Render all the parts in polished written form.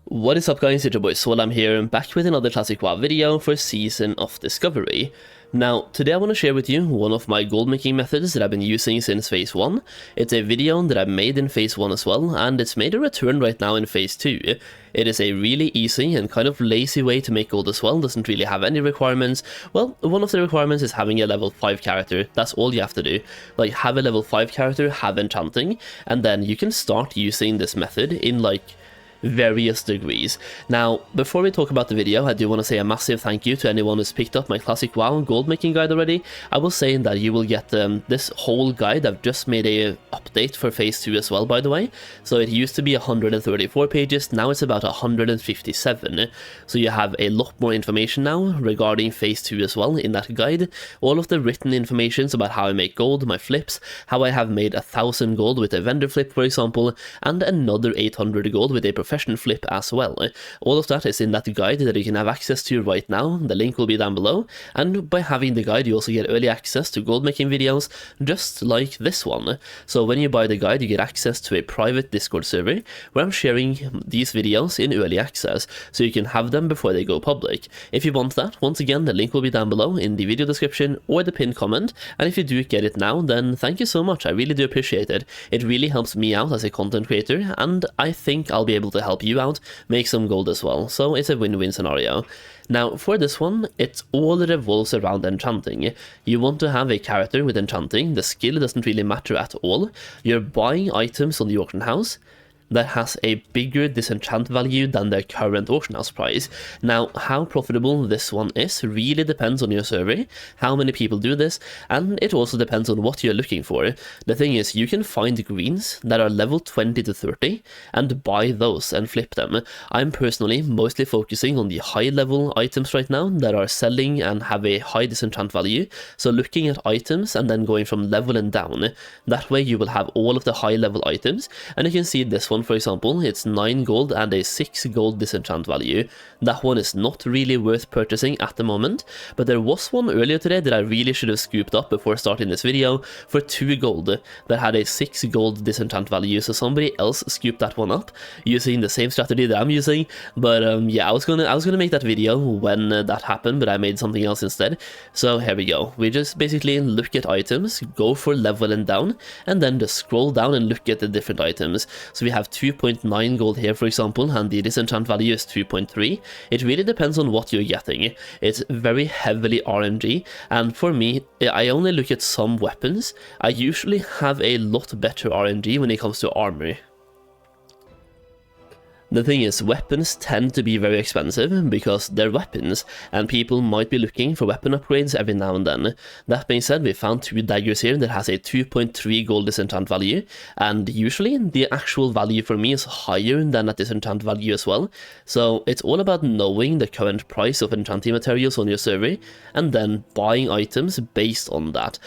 What is up guys, it's your boy Solheim here, back with another Classic WoW video for Season of Discovery. Now, today I want to share with you one of my gold making methods that I've been using since Phase 1. It's a video that I made in Phase 1 as well, and it's made a return right now in Phase 2. It is a really easy and kind of lazy way to make gold as well, doesn't really have any requirements. Well, one of the requirements is having a level 5 character, that's all you have to do. Like, have a level 5 character, have enchanting, and then you can start using this method in like various degrees. Now, before we talk about the video, I do want to say a massive thank you to anyone who's picked up my Classic WoW gold making guide already. I was saying that you will get this whole guide. I've just made a update for Phase 2 as well, by the way. So it used to be 134 pages, now it's about 157. So you have a lot more information now regarding Phase 2 as well in that guide. All of the written information about how I make gold, my flips, how I have made 1000 gold with a vendor flip, for example, and another 800 gold with a professional flip as well. All of that is in that guide that you can have access to right now. The link will be down below, and by having the guide you also get early access to gold making videos just like this one. So when you buy the guide you get access to a private Discord server where I'm sharing these videos in early access, so you can have them before they go public. If you want that, once again the link will be down below in the video description or the pinned comment, and if you do get it now then thank you so much, I really do appreciate it. It really helps me out as a content creator, and I think I'll be able to help you out make some gold as well, so it's a win-win scenario. Now for this one, it all revolves around enchanting. You want to have a character with enchanting, the skill doesn't really matter at all. You're buying items on the auction house that has a bigger disenchant value than their current auction house price. Now, how profitable this one is really depends on your server, how many people do this, and it also depends on what you're looking for. The thing is, you can find greens that are level 20 to 30 and buy those and flip them. I'm personally mostly focusing on the high level items right now that are selling and have a high disenchant value, so looking at items and then going from level and down. That way you will have all of the high level items, and you can see this one, for example, it's 9 gold and a 6 gold disenchant value. That one is not really worth purchasing at the moment, but there was one earlier today that I really should have scooped up before starting this video for 2 gold that had a 6 gold disenchant value, so somebody else scooped that one up using the same strategy that I'm using. But yeah, I was gonna make that video when that happened, but I made something else instead. So here we go, we just basically look at items, go for level and down, and then just scroll down and look at the different items. So we have 2.9 gold here, for example, and the disenchant value is 2.3. It really depends on what you're getting. It's very heavily RNG, and for me, I only look at some weapons. I usually have a lot better RNG when it comes to armor. The thing is, weapons tend to be very expensive because they're weapons, and people might be looking for weapon upgrades every now and then. That being said, we found 2 daggers here that has a 2.3 gold disenchant value, and usually the actual value for me is higher than that disenchant value as well. So it's all about knowing the current price of enchanting materials on your server, and then buying items based on that.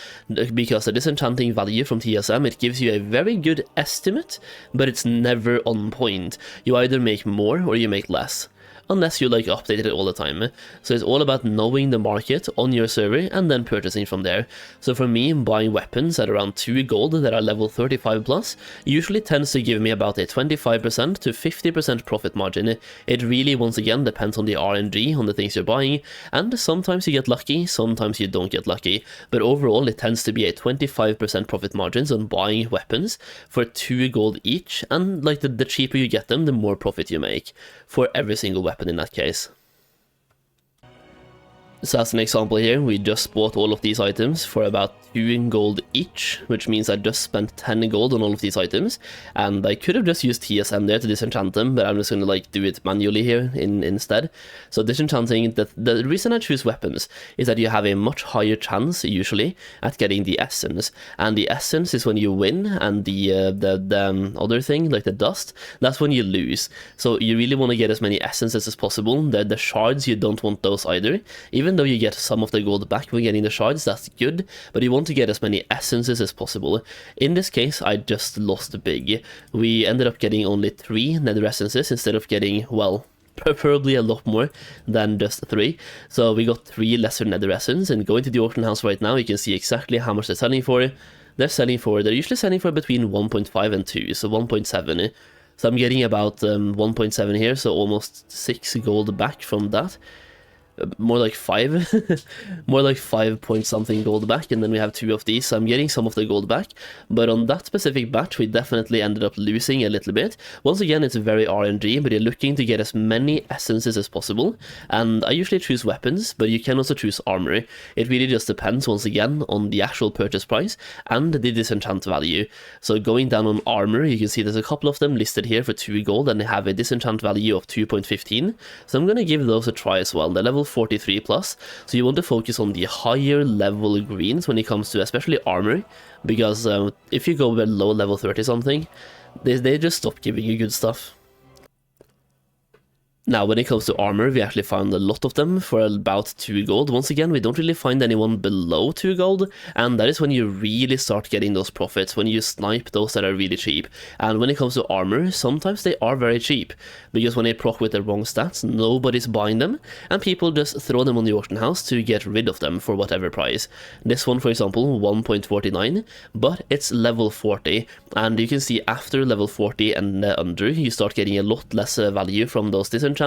Because the disenchanting value from TSM, it gives you a very good estimate, but it's never on point. You either make more or you make less, unless you like update it all the time. So it's all about knowing the market on your server and then purchasing from there. So for me, buying weapons at around 2 gold that are level 35 plus usually tends to give me about a 25% to 50% profit margin. It really, once again, depends on the RNG on the things you're buying, and sometimes you get lucky, sometimes you don't get lucky, but overall it tends to be a 25% profit margins on buying weapons for 2 gold each, and like the cheaper you get them, the more profit you make for every single weapon in that case. So as an example here, we just bought all of these items for about 2 gold each, which means I just spent 10 gold on all of these items, and I could have just used TSM there to disenchant them, but I'm just going to like do it manually here instead. So disenchanting, the reason I choose weapons is that you have a much higher chance usually at getting the essence, and the essence is when you win, and the other thing, like the dust, that's when you lose. So you really want to get as many essences as possible. The shards, you don't want those either. Even though you get some of the gold back when getting the shards, that's good, but you want to get as many essences as possible. In this case, I just lost big. We ended up getting only 3 nether essences instead of getting, well, preferably a lot more than just 3. So we got 3 lesser nether essence, and going to the auction house right now, you can see exactly how much they're selling for. They're usually selling for between 1.5 and 2, so 1.7. So I'm getting about 1.7 here, so almost 6 gold back from that. More like 5, more like 5 point something gold back, and then we have 2 of these, so I'm getting some of the gold back. But on that specific batch, we definitely ended up losing a little bit. Once again, it's very RNG, but you're looking to get as many essences as possible, and I usually choose weapons, but you can also choose armor. It really just depends, once again, on the actual purchase price and the disenchant value. So going down on armor, you can see there's a couple of them listed here for 2 gold, and they have a disenchant value of 2.15, so I'm going to give those a try as well. They're level 43 plus, so you want to focus on the higher level greens when it comes to especially armor, because if you go below level 30 something, they just stop giving you good stuff. Now, when it comes to armor, we actually found a lot of them for about 2 gold. Once again, we don't really find anyone below 2 gold, and that is when you really start getting those profits, when you snipe those that are really cheap. And when it comes to armor, sometimes they are very cheap, because when they proc with the wrong stats, nobody's buying them, and people just throw them on the auction house to get rid of them for whatever price. This one, for example, 1.49, but it's level 40, and you can see after level 40 and under, you start getting a lot less value from those disenchants.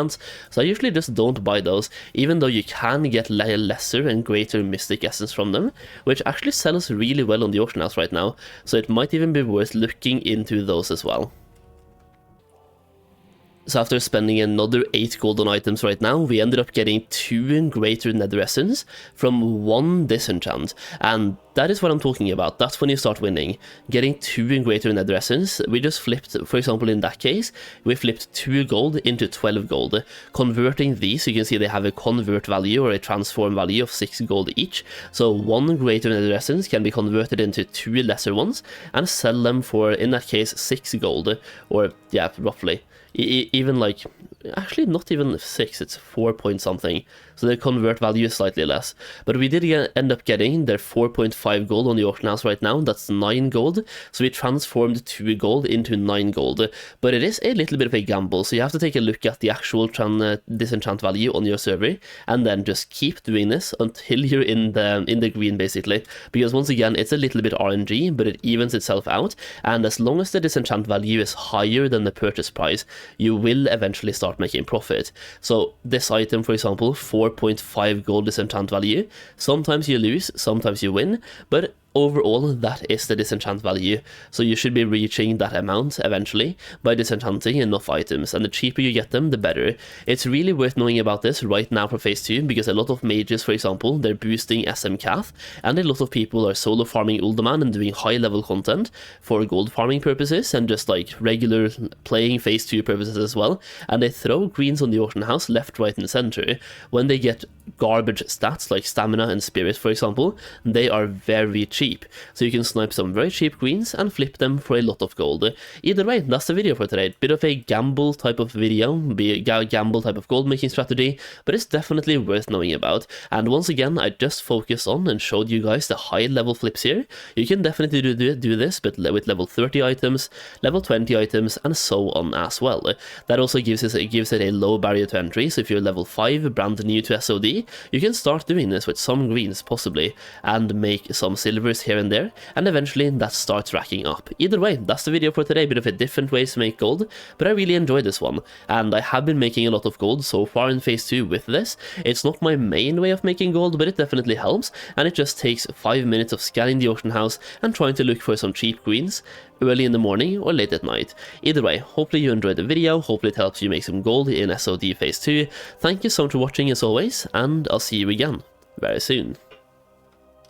So I usually just don't buy those, even though you can get lesser and greater mystic essence from them, which actually sells really well on the auction house right now, so it might even be worth looking into those as well. So after spending another 8 gold on items right now, we ended up getting 2 greater nether essence from 1 disenchant, and that is what I'm talking about. That's when you start winning. Getting 2 greater nether essence, we just flipped, for example in that case, we flipped 2 gold into 12 gold. Converting these, you can see they have a convert value or a transform value of 6 gold each, so 1 greater nether essence can be converted into 2 lesser ones, and sell them for, in that case, 6 gold, or yeah, roughly. Even like, actually not even 6, it's 4 point something, so the convert value is slightly less. But we did end up getting their 4.5 gold on the auction house right now, that's 9 gold, so we transformed 2 gold into 9 gold. But it is a little bit of a gamble, so you have to take a look at the actual disenchant value on your server, and then just keep doing this until you're in the green basically, because once again it's a little bit RNG, but it evens itself out, and as long as the disenchant value is higher than the purchase price, you will eventually start making profit. So this item, for example, 4.5 gold disenchant value, sometimes you lose, sometimes you win, but overall that is the disenchant value, so you should be reaching that amount eventually by disenchanting enough items, and the cheaper you get them, the better. It's really worth knowing about this right now for phase 2, because a lot of mages, for example, they're boosting SM Cath, and a lot of people are solo farming Uldaman and doing high level content for gold farming purposes and just like regular playing phase 2 purposes as well, and they throw greens on the auction house left, right and center. When they get garbage stats like stamina and spirit, for example, they are very cheap, so you can snipe some very cheap greens and flip them for a lot of gold. Either way, that's the video for today. Bit of a gamble type of video, be a gamble type of gold making strategy, but it's definitely worth knowing about. And once again, I just focused on and showed you guys the high level flips here. You can definitely do this, but with level 30 items, level 20 items, and so on as well. That also gives it a low barrier to entry, so if you're level 5, brand new to SOD, you can start doing this with some greens possibly, and make some silvers here and there, and eventually that starts racking up. Either way, that's the video for today. Bit of a different ways to make gold, but I really enjoyed this one, and I have been making a lot of gold so far in phase 2 with this. It's not my main way of making gold, but it definitely helps, and it just takes 5 minutes of scanning the auction house and trying to look for some cheap greens early in the morning or late at night. Either way, hopefully you enjoyed the video, hopefully it helps you make some gold in SOD phase 2. Thank you so much for watching as always, and I'll see you again very soon.